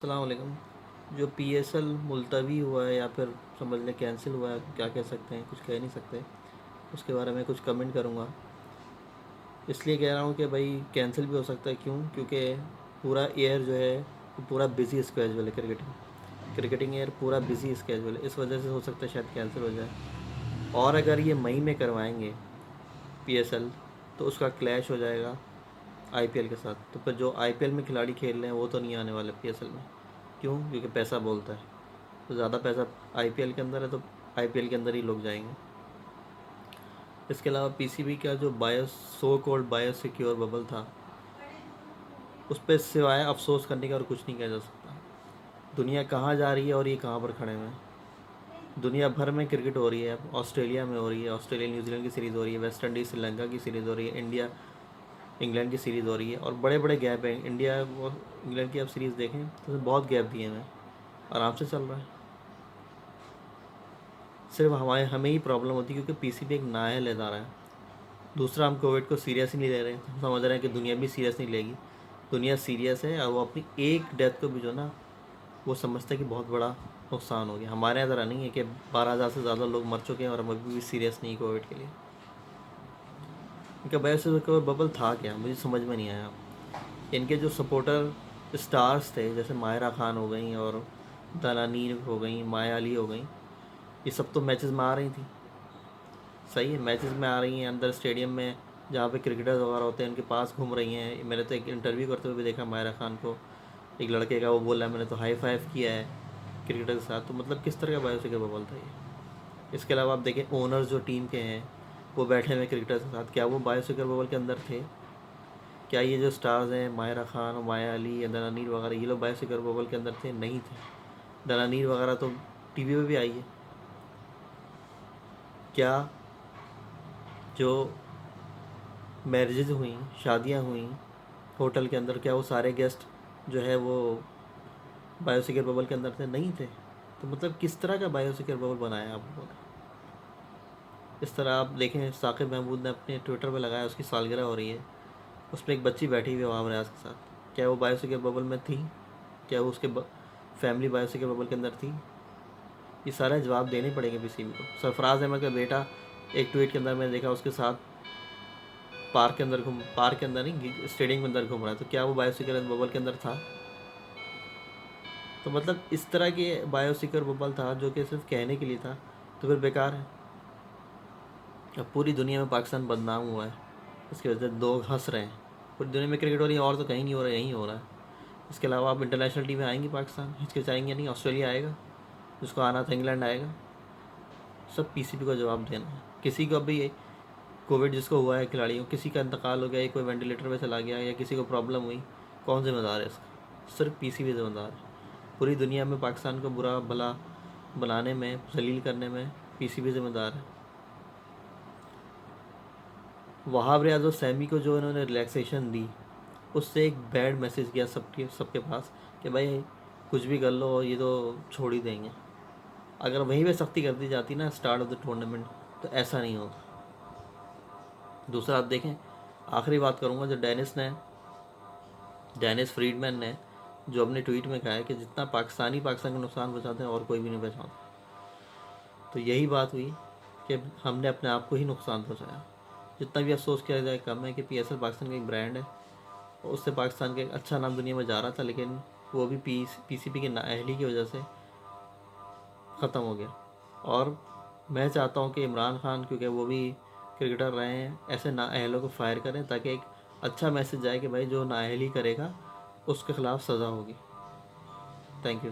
अस्सलाम वालेकुम। जो पीएसएल मुलतवी हुआ है या फिर समझ लें कैंसिल हुआ है, क्या कह सकते हैं, कुछ कह नहीं सकते। उसके बारे में कुछ कमेंट करूँगा। इसलिए कह रहा हूँ कि भाई कैंसिल भी हो सकता है। क्यों? क्योंकि पूरा ईयर जो है वो पूरा बिजी स्केजूल है। क्रिकेटिंग ईयर पूरा बिजी स्केजूल है, इस वजह से हो सकता है शायद कैंसिल हो जाए। और अगर ये मई में करवाएंगे पीएसएल तो उसका क्लैश हो जाएगा आईपीएल के साथ। तो फिर जो आईपीएल में खिलाड़ी खेल रहे हैं वो तो नहीं आने वाले पीएसएल में। क्यों? क्योंकि पैसा बोलता है। तो ज़्यादा पैसा आईपीएल के अंदर है तो आईपीएल के अंदर ही लोग जाएंगे। इसके अलावा पीसीबी का जो bio so called bio secure bubble था, उस पर सिवाय अफसोस करने का और कुछ नहीं किया जा सकता। दुनिया कहाँ जा रही है और ये कहाँ पर खड़े हुए हैं। दुनिया भर में क्रिकेट हो रही है। अब ऑस्ट्रेलिया में हो रही है, ऑस्ट्रेलिया न्यूजीलैंड की सीरीज़ हो रही है, वेस्ट इंडीज़ श्रीलंका की सीरीज़ हो रही है, इंडिया इंग्लैंड की सीरीज़ हो रही है। और बड़े बड़े गैप हैं। इंडिया वो इंग्लैंड की आप सीरीज़ देखें तो बहुत गैप दिए हैं, आराम से चल रहा है। सिर्फ हमारे हमें ही प्रॉब्लम होती है क्योंकि पीसीबी एक नाअहल इदारा है। दूसरा, हम कोविड को सीरियस ही नहीं ले रहे। हम समझ रहे हैं कि दुनिया भी सीरियस नहीं लेगी। दुनिया सीरियस है और वो अपनी एक डेथ को भी जो ना वो समझते हैं कि बहुत बड़ा नुकसान हो गया। हमारे यहाँ ज़रा नहीं है कि 12,000 से ज़्यादा लोग मर चुके हैं और हम अभी भी सीरियस नहीं कोविड के लिए। इनका वैसे कोई बबल था क्या, मुझे समझ में नहीं आया। इनके जो सपोर्टर स्टार्स थे जैसे मायरा खान हो गई और दलानीर हो गई, माया अली हो गई, ये सब तो मैचेस में आ रही थी। सही है, मैचेस में आ रही हैं, अंदर स्टेडियम में जहाँ पे क्रिकेटर्स वगैरह होते हैं उनके पास घूम रही हैं। मैंने तो एक इंटरव्यू करते हुए भी देखा मायरा खान को, एक लड़के का, वो बोला मैंने तो हाई फाइव किया है क्रिकेटर के साथ। तो मतलब किस तरह का बायोसिकर बबल था ये। इसके अलावा आप देखें ओनर्स जो टीम के हैं वो बैठे हुए क्रिकेटर्स के साथ, क्या वो बायोसिकर बबल के अंदर थे? क्या ये जो स्टार्स हैं मायरा खान और माया अली या दनानीर वगैरह, ये लोग बायोसिकर बबल के अंदर थे? नहीं थे। दनानीर वगैरह तो टीवी पे भी आई है। क्या जो मैरिजेज हुई, शादियां हुई होटल के अंदर, क्या वो सारे गेस्ट जो है वो बायोसिक्योर बबल के अंदर थे? नहीं थे। तो मतलब किस तरह का बायोसिक्योर बबल बनाया आप लोगों ने। इस तरह आप देखें साकिब महमूद ने अपने ट्विटर पर लगाया, उसकी सालगिरह हो रही है, उस पर एक बच्ची बैठी हुई है वहाब रियाज के साथ। क्या वो बायोसिक्योर बबल में थी? क्या वो उसके फैमिली बायोसिक्योर बबल के अंदर थी? ये सारे जवाब देने पड़ेंगे पीसीबी को। सरफराज अहमद का बेटा एक ट्वीट के अंदर मैंने देखा उसके साथ पार्क के अंदर नहीं, स्टेडियम के अंदर घूम रहा है। तो क्या वो बायोसिक्योर बबल के अंदर था? तो मतलब इस तरह के बायोसिक्योर बबल था जो कि सिर्फ कहने के लिए था, तो फिर बेकार है। अब पूरी दुनिया में पाकिस्तान बदनाम हुआ है, इसकी वजह से लोग हंस रहे हैं। पूरी दुनिया में क्रिकेट हो रही है और तो कहीं नहीं हो रहा है, यहीं हो रहा है। इसके अलावा आप इंटरनेशनल टीमें आएंगी पाकिस्तान, हिचकिचाएंगे नहीं? ऑस्ट्रेलिया आएगा, जिसको आना था इंग्लैंड आएगा। सब पीसीबी को जवाब देना है। किसी को अभी कोविड जिसको हुआ है खिलाड़ियों, किसी का इंतकाल हो गया, कोई वेंटिलेटर पे चला गया या किसी को प्रॉब्लम हुई, कौन जिम्मेदार है इसका? सिर्फ पीसीबी जिम्मेदार है। पूरी दुनिया में पाकिस्तान को बुरा भला बनाने में, जलील करने में पीसीबी जिम्मेदार है। वहाब रियाज और सैमी को जो इन्होंने रिलैक्सेशन दी, उससे एक बैड मैसेज गया सबके पास कि भाई कुछ भी कर लो ये तो छोड़ ही देंगे। अगर वहीं पे सख्ती कर दी जाती ना स्टार्ट ऑफ द टूर्नामेंट, तो ऐसा नहीं होता। दूसरा आप देखें, आखिरी बात करूँगा, जो डेनिस फ्रीडमैन ने जो अपने ट्वीट में कहा है कि जितना पाकिस्तान का नुकसान पहुँचाते हैं और कोई भी नहीं पहुँचाता। तो यही बात हुई कि हमने अपने आप को ही नुकसान पहुँचाया। जितना भी अफसोस किया जाए कम है कि पीएसएल पाकिस्तान का एक ब्रांड है और उससे पाकिस्तान का एक अच्छा नाम दुनिया में जा रहा था, लेकिन वो भी पीसीबी की नाअहली की वजह से ख़त्म हो गया। और मैं चाहता हूँ कि इमरान खान, क्योंकि वो भी क्रिकेटर रहे हैं, ऐसे नाअहलों को फायर करें ताकि एक अच्छा मैसेज जाए कि भाई जो नाअहली करेगा उसके ख़िलाफ़ सज़ा होगी। Thank you.